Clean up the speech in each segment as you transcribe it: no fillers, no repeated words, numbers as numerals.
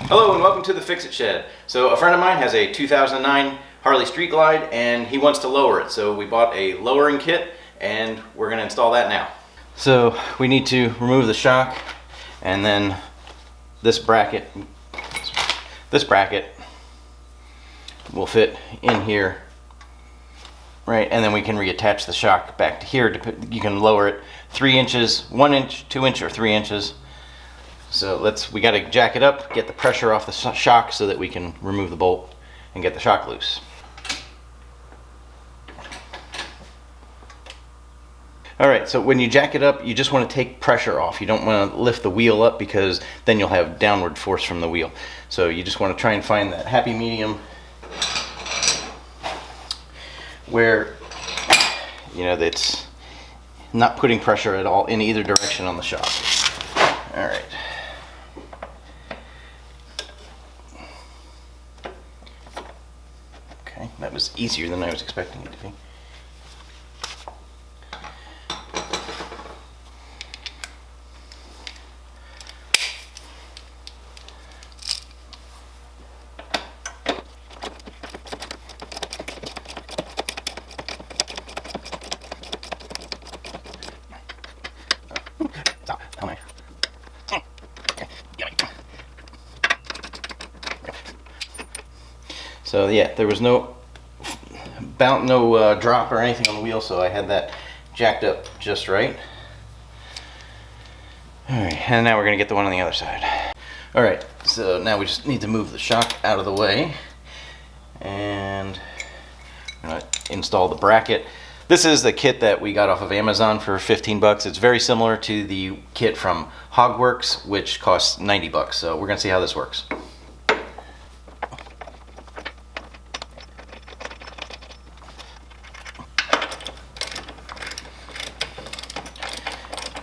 Hello and welcome to the Fixit Shed. So a friend of mine has a 2009 Harley Street Glide and he wants to lower it. So we bought a lowering kit and we're going to install that now. So we need to remove the shock, and then this bracket will fit in here, right? And then we can reattach the shock back to here. You can lower it 3 inches, 1 inch, 2 inch, or 3 inches. So we got to jack it up, get the pressure off the shock so that we can remove the bolt and get the shock loose. Alright, so when you jack it up, you just want to take pressure off. You don't want to lift the wheel up because then you'll have downward force from the wheel. So you just want to try and find that happy medium where, you know, that's not putting pressure at all in either direction on the shock. Alright. Okay, that was easier than I was expecting it to be. So yeah, there was no drop or anything on the wheel, so I had that jacked up just right. Alright, and now we're going to get the one on the other side. Alright, so now we just need to move the shock out of the way, and I'm going to install the bracket. This is the kit that we got off of Amazon for 15 bucks. It's very similar to the kit from Hogworkz, which costs 90 bucks. So we're going to see how this works.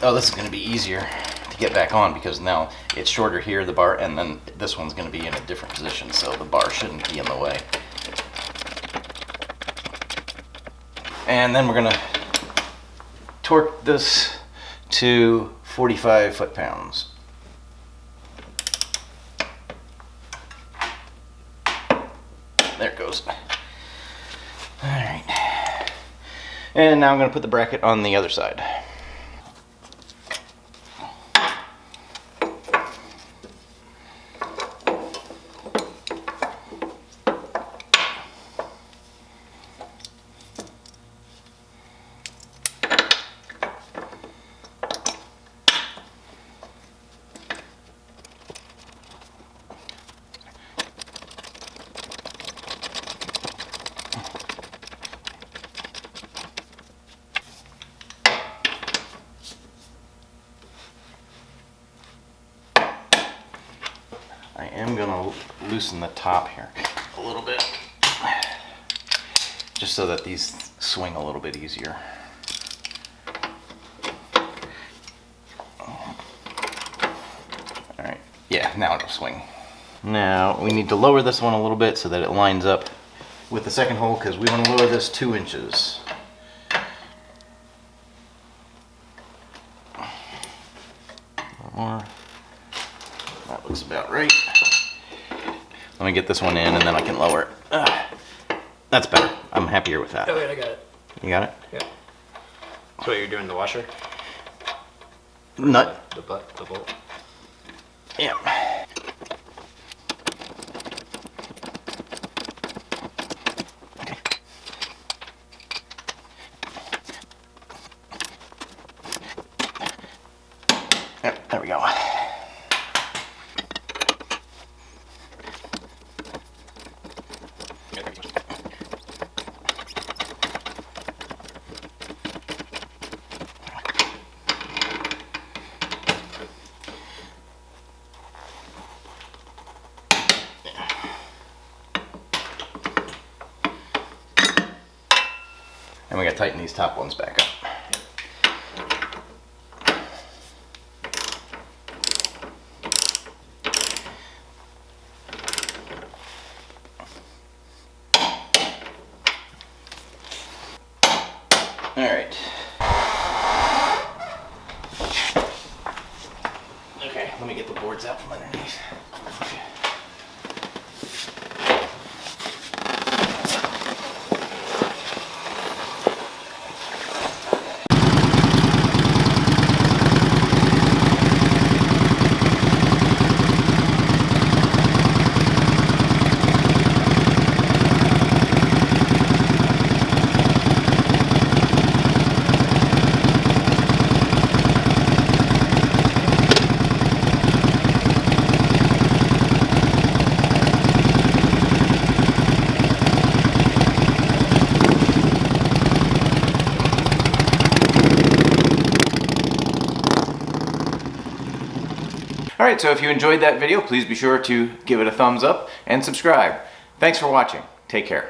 Oh, this is going to be easier to get back on because now it's shorter here, the bar, and then this one's going to be in a different position, so the bar shouldn't be in the way. And then we're going to torque this to 45 foot-pounds. There it goes. Alright. And now I'm going to put the bracket on the other side. I am going to loosen the top here a little bit, just so that these swing a little bit easier. Alright, yeah, now it'll swing. Now we need to lower this one a little bit so that it lines up with the second hole, because we want to lower this 2 inches. More. That looks about right. Let me get this one in and then I can lower it. That's better. I'm happier with that. Oh wait, I got it. You got it? Yeah. So what, you're doing the washer? Nut. The butt, the bolt? Yeah. Okay. Yep, there we go. And we got to tighten these top ones back up. All right. Okay, let me get the boards out from underneath. Okay. All right, so if you enjoyed that video, please be sure to give it a thumbs up and subscribe. Thanks for watching. Take care.